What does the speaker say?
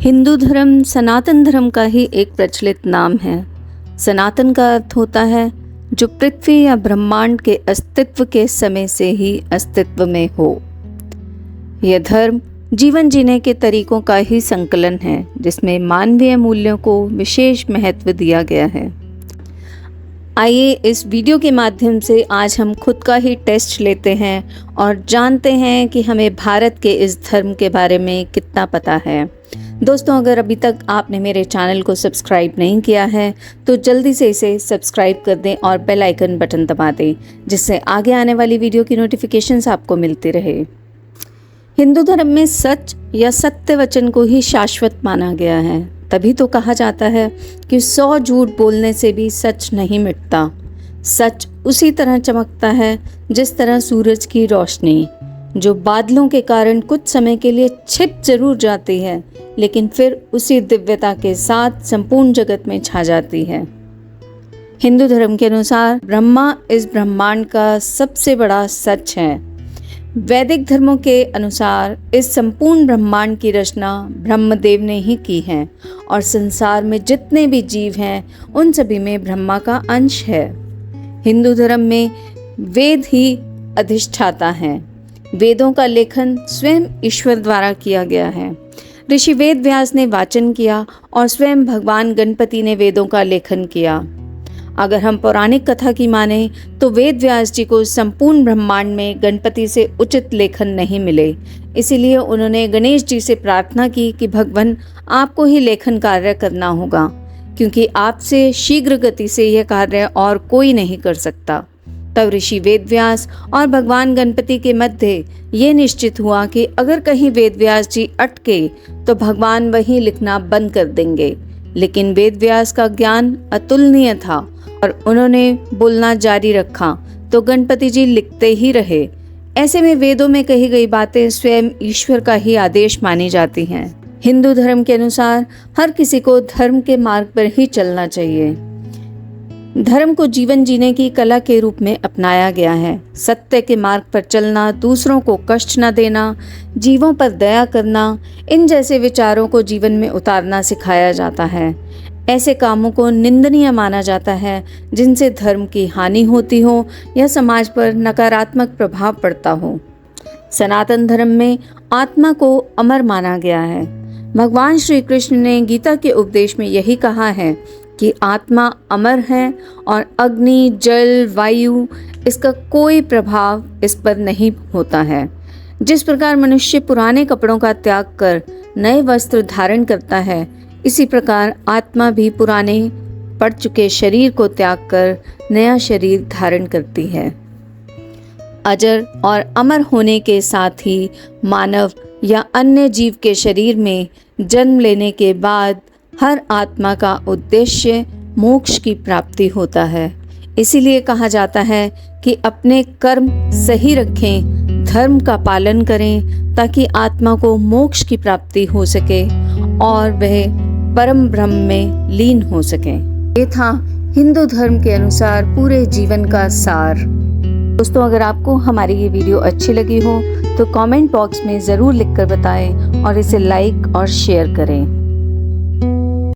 हिंदू धर्म सनातन धर्म का ही एक प्रचलित नाम है। सनातन का अर्थ होता है जो पृथ्वी या ब्रह्मांड के अस्तित्व के समय से ही अस्तित्व में हो। यह धर्म जीवन जीने के तरीकों का ही संकलन है जिसमें मानवीय मूल्यों को विशेष महत्व दिया गया है। आइए इस वीडियो के माध्यम से आज हम खुद का ही टेस्ट लेते हैं और जानते हैं कि हमें भारत के इस धर्म के बारे में कितना पता है। दोस्तों, अगर अभी तक आपने मेरे चैनल को सब्सक्राइब नहीं किया है तो जल्दी से इसे सब्सक्राइब कर दें और बेल आइकन बटन दबा दें, जिससे आगे आने वाली वीडियो की नोटिफिकेशंस आपको मिलती रहे। हिंदू धर्म में सच या सत्य वचन को ही शाश्वत माना गया है। तभी तो कहा जाता है कि 100 झूठ बोलने से भी सच नहीं मिटता। सच उसी तरह चमकता है जिस तरह सूरज की रोशनी, जो बादलों के कारण कुछ समय के लिए छिप जरूर जाती है लेकिन फिर उसी दिव्यता के साथ संपूर्ण जगत में छा जाती है। हिंदू धर्म के अनुसार ब्रह्मा इस ब्रह्मांड का सबसे बड़ा सच है। वैदिक धर्मों के अनुसार इस संपूर्ण ब्रह्मांड की रचना ब्रह्मदेव ने ही की है और संसार में जितने भी जीव हैं उन सभी में ब्रह्मा का अंश है। हिंदू धर्म में वेद ही अधिष्ठाता हैं। वेदों का लेखन स्वयं ईश्वर द्वारा किया गया है। ऋषि वेद व्यास ने वाचन किया और स्वयं भगवान गणपति ने वेदों का लेखन किया। अगर हम पौराणिक कथा की माने तो वेद व्यास जी को संपूर्ण ब्रह्मांड में गणपति से उचित लेखन नहीं मिले, इसीलिए उन्होंने गणेश जी से प्रार्थना की कि भगवान आपको ही लेखन कार्य करना होगा, क्योंकि आपसे शीघ्र गति से यह कार्य और कोई नहीं कर सकता। तब ऋषि वेद व्यास और भगवान गणपति के मध्य ये निश्चित हुआ कि अगर कहीं वेद व्यास जी अटके तो भगवान वहीं लिखना बंद कर देंगे। लेकिन वेद व्यास का ज्ञान अतुलनीय था और उन्होंने बोलना जारी रखा तो गणपति जी लिखते ही रहे। ऐसे में वेदों में कही गई बातें स्वयं ईश्वर का ही आदेश मानी जाती हैं। हिंदू धर्म के अनुसार हर किसी को धर्म के मार्ग पर ही चलना चाहिए। धर्म को जीवन जीने की कला के रूप में अपनाया गया है। सत्य के मार्ग पर चलना, दूसरों को कष्ट न देना, जीवों पर दया करना, इन जैसे विचारों को जीवन में उतारना सिखाया जाता है। ऐसे कामों को निंदनीय माना जाता है जिनसे धर्म की हानि होती हो या समाज पर नकारात्मक प्रभाव पड़ता हो। सनातन धर्म में आत्मा को अमर माना गया है। भगवान श्री कृष्ण ने गीता के उपदेश में यही कहा है कि आत्मा अमर है और अग्नि, जल, वायु, इसका कोई प्रभाव इस पर नहीं होता है। जिस प्रकार मनुष्य पुराने कपड़ों का त्याग कर नए वस्त्र धारण करता है, इसी प्रकार आत्मा भी पुराने पड़ चुके शरीर को त्याग कर नया शरीर धारण करती है। अजर और अमर होने के साथ ही मानव या अन्य जीव के शरीर में जन्म लेने के बाद हर आत्मा का उद्देश्य मोक्ष की प्राप्ति होता है। इसीलिए कहा जाता है कि अपने कर्म सही रखें, धर्म का पालन करें ताकि आत्मा को मोक्ष की प्राप्ति हो सके और वह परम ब्रह्म में लीन हो सके। ये था हिंदू धर्म के अनुसार पूरे जीवन का सार। दोस्तों, अगर आपको हमारी ये वीडियो अच्छी लगी हो तो कमेंट बॉक्स में ज़रूर लिखकर बताएं और इसे लाइक और शेयर करें।